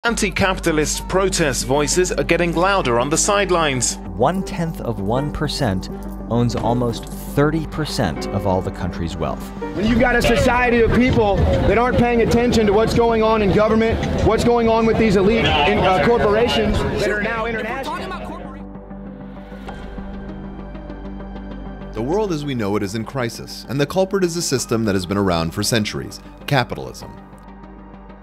Anti-capitalist protest voices are getting louder on the sidelines. 0.1% owns almost 30% of all the country's wealth. When you've got a society of people that aren't paying attention to what's going on in government, what's going on with these elite corporations that are now international. The world as we know it is in crisis, and the culprit is a system that has been around for centuries: capitalism.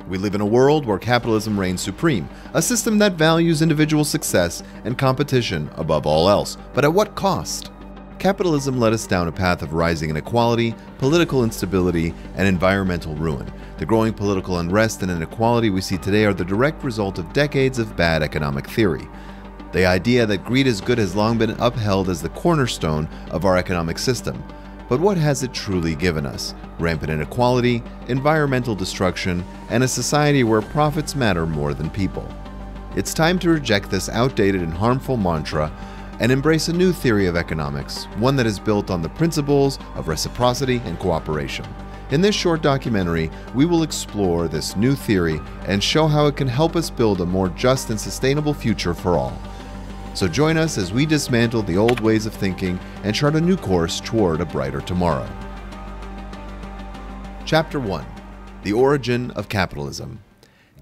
We live in a world where capitalism reigns supreme, a system that values individual success and competition above all else. But at what cost? Capitalism led us down a path of rising inequality, political instability, and environmental ruin. The growing political unrest and inequality we see today are the direct result of decades of bad economic theory. The idea that greed is good has long been upheld as the cornerstone of our economic system. But what has it truly given us? Rampant inequality, environmental destruction, and a society where profits matter more than people. It's time to reject this outdated and harmful mantra and embrace a new theory of economics, one that is built on the principles of reciprocity and cooperation. In this short documentary, we will explore this new theory and show how it can help us build a more just and sustainable future for all. So join us as we dismantle the old ways of thinking and chart a new course toward a brighter tomorrow. Chapter 1. The Origin of Capitalism.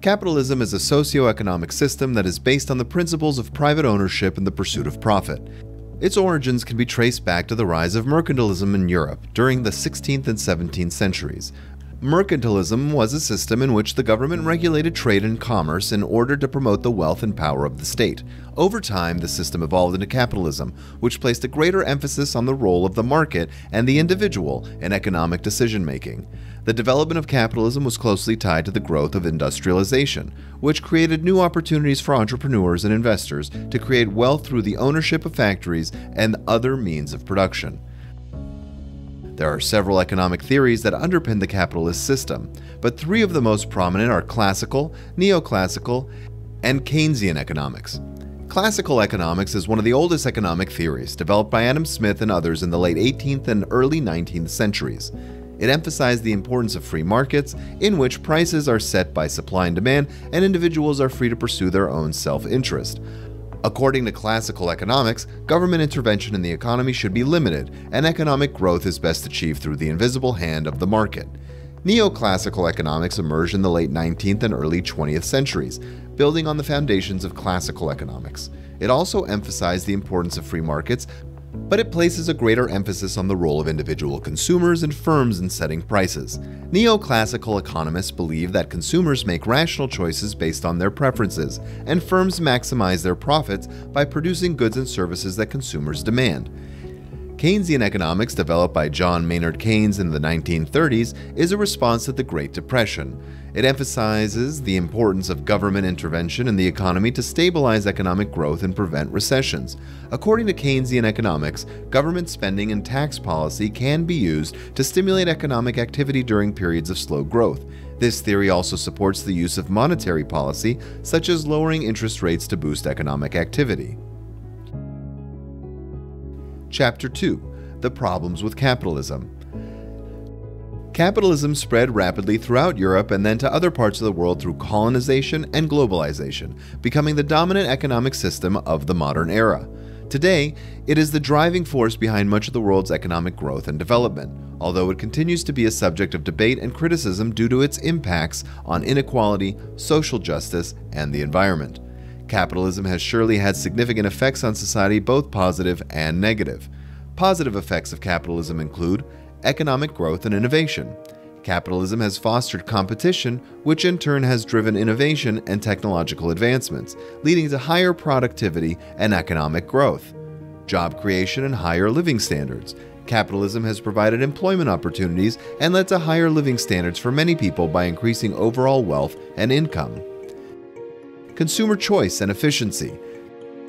Capitalism is a socio-economic system that is based on the principles of private ownership and the pursuit of profit. Its origins can be traced back to the rise of mercantilism in Europe during the 16th and 17th centuries. Mercantilism was a system in which the government regulated trade and commerce in order to promote the wealth and power of the state. Over time, the system evolved into capitalism, which placed a greater emphasis on the role of the market and the individual in economic decision-making. The development of capitalism was closely tied to the growth of industrialization, which created new opportunities for entrepreneurs and investors to create wealth through the ownership of factories and other means of production. There are several economic theories that underpin the capitalist system, but three of the most prominent are classical, neoclassical, and Keynesian economics. Classical economics is one of the oldest economic theories, developed by Adam Smith and others in the late 18th and early 19th centuries. It emphasized the importance of free markets, in which prices are set by supply and demand, and individuals are free to pursue their own self-interest. According to classical economics, government intervention in the economy should be limited, and economic growth is best achieved through the invisible hand of the market. Neoclassical economics emerged in the late 19th and early 20th centuries, building on the foundations of classical economics. It also emphasized the importance of free markets, but it places a greater emphasis on the role of individual consumers and firms in setting prices. Neoclassical economists believe that consumers make rational choices based on their preferences, and firms maximize their profits by producing goods and services that consumers demand. Keynesian economics, developed by John Maynard Keynes in the 1930s, is a response to the Great Depression. It emphasizes the importance of government intervention in the economy to stabilize economic growth and prevent recessions. According to Keynesian economics, government spending and tax policy can be used to stimulate economic activity during periods of slow growth. This theory also supports the use of monetary policy, such as lowering interest rates to boost economic activity. Chapter 2. The Problems with Capitalism. Capitalism spread rapidly throughout Europe and then to other parts of the world through colonization and globalization, becoming the dominant economic system of the modern era. Today, it is the driving force behind much of the world's economic growth and development, although it continues to be a subject of debate and criticism due to its impacts on inequality, social justice, and the environment. Capitalism has surely had significant effects on society, both positive and negative. Positive effects of capitalism include economic growth and innovation. Capitalism has fostered competition, which in turn has driven innovation and technological advancements, leading to higher productivity and economic growth. Job creation and higher living standards. Capitalism has provided employment opportunities and led to higher living standards for many people by increasing overall wealth and income. Consumer choice and efficiency.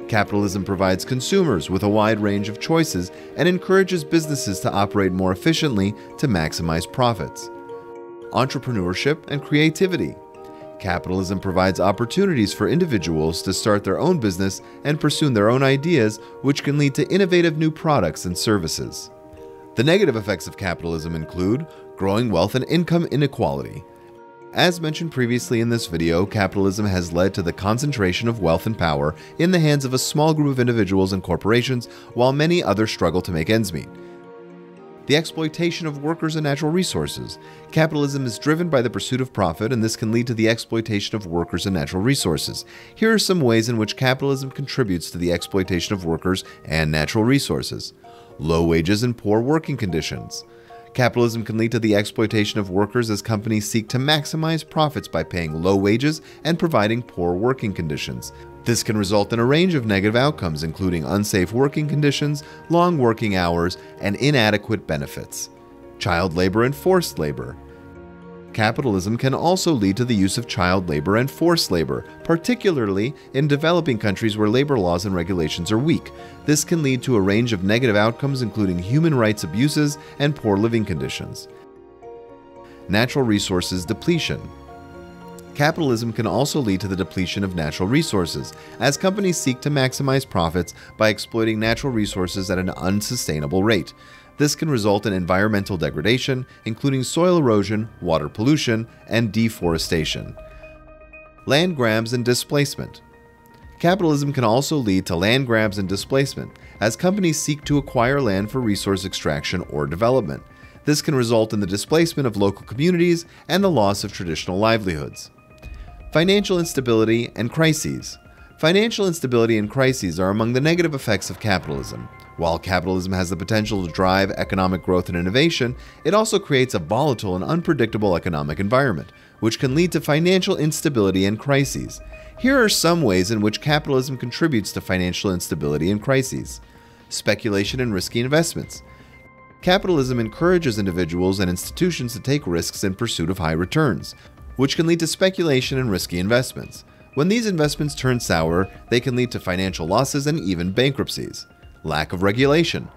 Capitalism provides consumers with a wide range of choices and encourages businesses to operate more efficiently to maximize profits. Entrepreneurship and creativity. Capitalism provides opportunities for individuals to start their own business and pursue their own ideas, which can lead to innovative new products and services. The negative effects of capitalism include growing wealth and income inequality. As mentioned previously in this video, capitalism has led to the concentration of wealth and power in the hands of a small group of individuals and corporations, while many others struggle to make ends meet. The exploitation of workers and natural resources. Capitalism is driven by the pursuit of profit, and this can lead to the exploitation of workers and natural resources. Here are some ways in which capitalism contributes to the exploitation of workers and natural resources. Low wages and poor working conditions. Capitalism can lead to the exploitation of workers as companies seek to maximize profits by paying low wages and providing poor working conditions. This can result in a range of negative outcomes, including unsafe working conditions, long working hours, and inadequate benefits. Child labor and forced labor. Capitalism can also lead to the use of child labor and forced labor, particularly in developing countries where labor laws and regulations are weak. This can lead to a range of negative outcomes, including human rights abuses and poor living conditions. Natural resources depletion. Capitalism can also lead to the depletion of natural resources, as companies seek to maximize profits by exploiting natural resources at an unsustainable rate. This can result in environmental degradation, including soil erosion, water pollution, and deforestation. Land grabs and displacement. Capitalism can also lead to land grabs and displacement, as companies seek to acquire land for resource extraction or development. This can result in the displacement of local communities and the loss of traditional livelihoods. Financial instability and crises. Financial instability and crises are among the negative effects of capitalism. While capitalism has the potential to drive economic growth and innovation, it also creates a volatile and unpredictable economic environment, which can lead to financial instability and crises. Here are some ways in which capitalism contributes to financial instability and crises. Speculation and risky investments. Capitalism encourages individuals and institutions to take risks in pursuit of high returns, which can lead to speculation and risky investments. When these investments turn sour, they can lead to financial losses and even bankruptcies. Lack of regulation.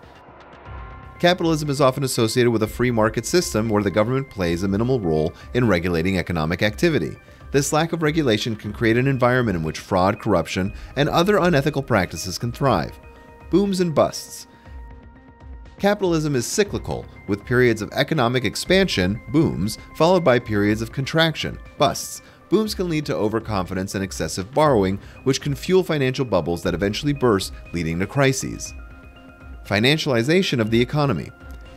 Capitalism is often associated with a free market system where the government plays a minimal role in regulating economic activity. This lack of regulation can create an environment in which fraud, corruption, and other unethical practices can thrive. Booms and busts. Capitalism is cyclical, with periods of economic expansion, booms, followed by periods of contraction, busts. Booms can lead to overconfidence and excessive borrowing, which can fuel financial bubbles that eventually burst, leading to crises. Financialization of the economy.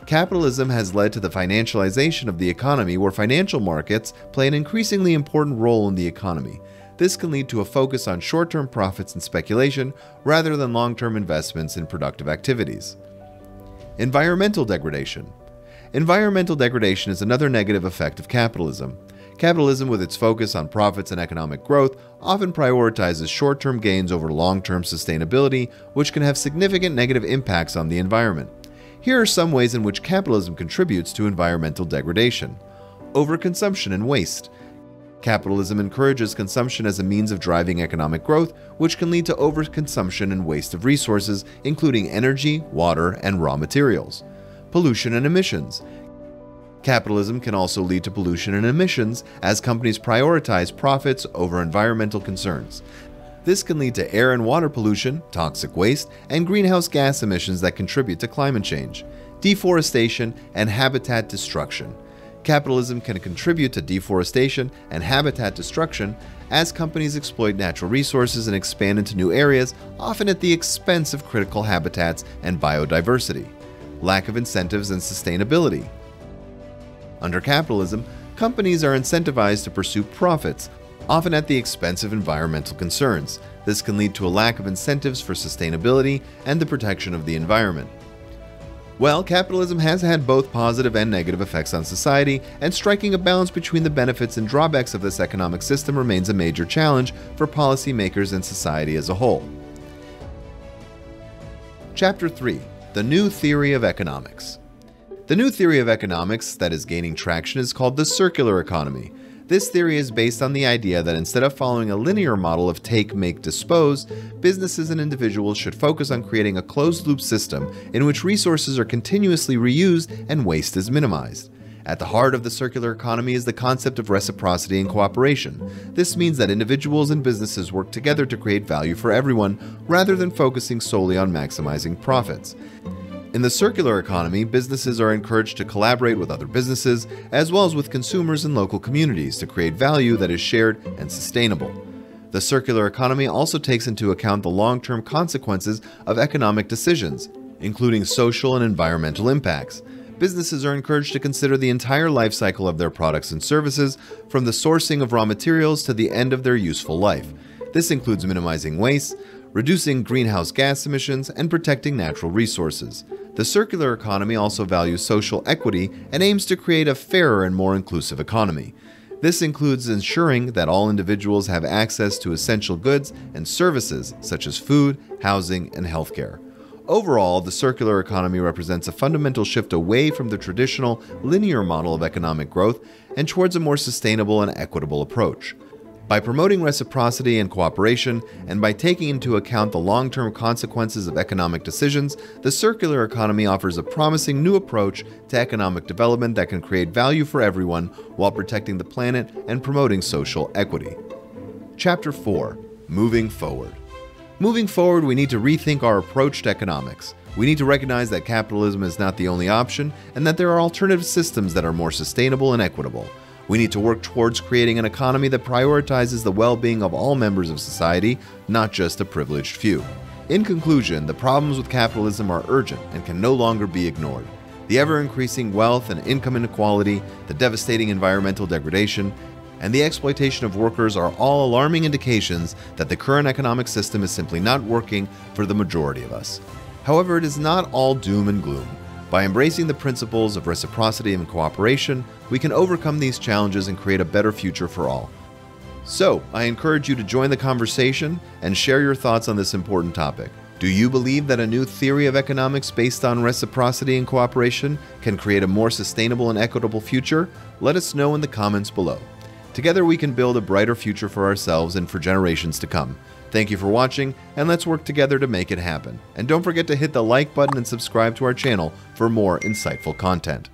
Capitalism has led to the financialization of the economy, where financial markets play an increasingly important role in the economy. This can lead to a focus on short-term profits and speculation rather than long-term investments in productive activities. Environmental degradation. Environmental degradation is another negative effect of capitalism. Capitalism, with its focus on profits and economic growth, often prioritizes short-term gains over long-term sustainability, which can have significant negative impacts on the environment. Here are some ways in which capitalism contributes to environmental degradation. Overconsumption and waste. Capitalism encourages consumption as a means of driving economic growth, which can lead to overconsumption and waste of resources, including energy, water, and raw materials. Pollution and emissions. Capitalism can also lead to pollution and emissions as companies prioritize profits over environmental concerns. This can lead to air and water pollution, toxic waste, and greenhouse gas emissions that contribute to climate change. Deforestation and habitat destruction. Capitalism can contribute to deforestation and habitat destruction as companies exploit natural resources and expand into new areas, often at the expense of critical habitats and biodiversity. Lack of incentives and sustainability. Under capitalism, companies are incentivized to pursue profits, often at the expense of environmental concerns. This can lead to a lack of incentives for sustainability and the protection of the environment. Well, capitalism has had both positive and negative effects on society, and striking a balance between the benefits and drawbacks of this economic system remains a major challenge for policymakers and society as a whole. Chapter 3: The New Theory of Economics. The new theory of economics that is gaining traction is called the circular economy. This theory is based on the idea that instead of following a linear model of take, make, dispose, businesses and individuals should focus on creating a closed-loop system in which resources are continuously reused and waste is minimized. At the heart of the circular economy is the concept of reciprocity and cooperation. This means that individuals and businesses work together to create value for everyone, rather than focusing solely on maximizing profits. In the circular economy, businesses are encouraged to collaborate with other businesses, as well as with consumers and local communities to create value that is shared and sustainable. The circular economy also takes into account the long-term consequences of economic decisions, including social and environmental impacts. Businesses are encouraged to consider the entire life cycle of their products and services, from the sourcing of raw materials to the end of their useful life. This includes minimizing waste, reducing greenhouse gas emissions, and protecting natural resources. The circular economy also values social equity and aims to create a fairer and more inclusive economy. This includes ensuring that all individuals have access to essential goods and services such as food, housing, and healthcare. Overall, the circular economy represents a fundamental shift away from the traditional linear model of economic growth and towards a more sustainable and equitable approach. By promoting reciprocity and cooperation, and by taking into account the long-term consequences of economic decisions, the circular economy offers a promising new approach to economic development that can create value for everyone while protecting the planet and promoting social equity. Chapter 4. Moving Forward. Moving forward, we need to rethink our approach to economics. We need to recognize that capitalism is not the only option, and that there are alternative systems that are more sustainable and equitable. We need to work towards creating an economy that prioritizes the well-being of all members of society, not just a privileged few. In conclusion, the problems with capitalism are urgent and can no longer be ignored. The ever-increasing wealth and income inequality, the devastating environmental degradation, and the exploitation of workers are all alarming indications that the current economic system is simply not working for the majority of us. However, it is not all doom and gloom. By embracing the principles of reciprocity and cooperation, we can overcome these challenges and create a better future for all. So, I encourage you to join the conversation and share your thoughts on this important topic. Do you believe that a new theory of economics based on reciprocity and cooperation can create a more sustainable and equitable future? Let us know in the comments below. Together we can build a brighter future for ourselves and for generations to come. Thank you for watching, and let's work together to make it happen. And don't forget to hit the like button and subscribe to our channel for more insightful content.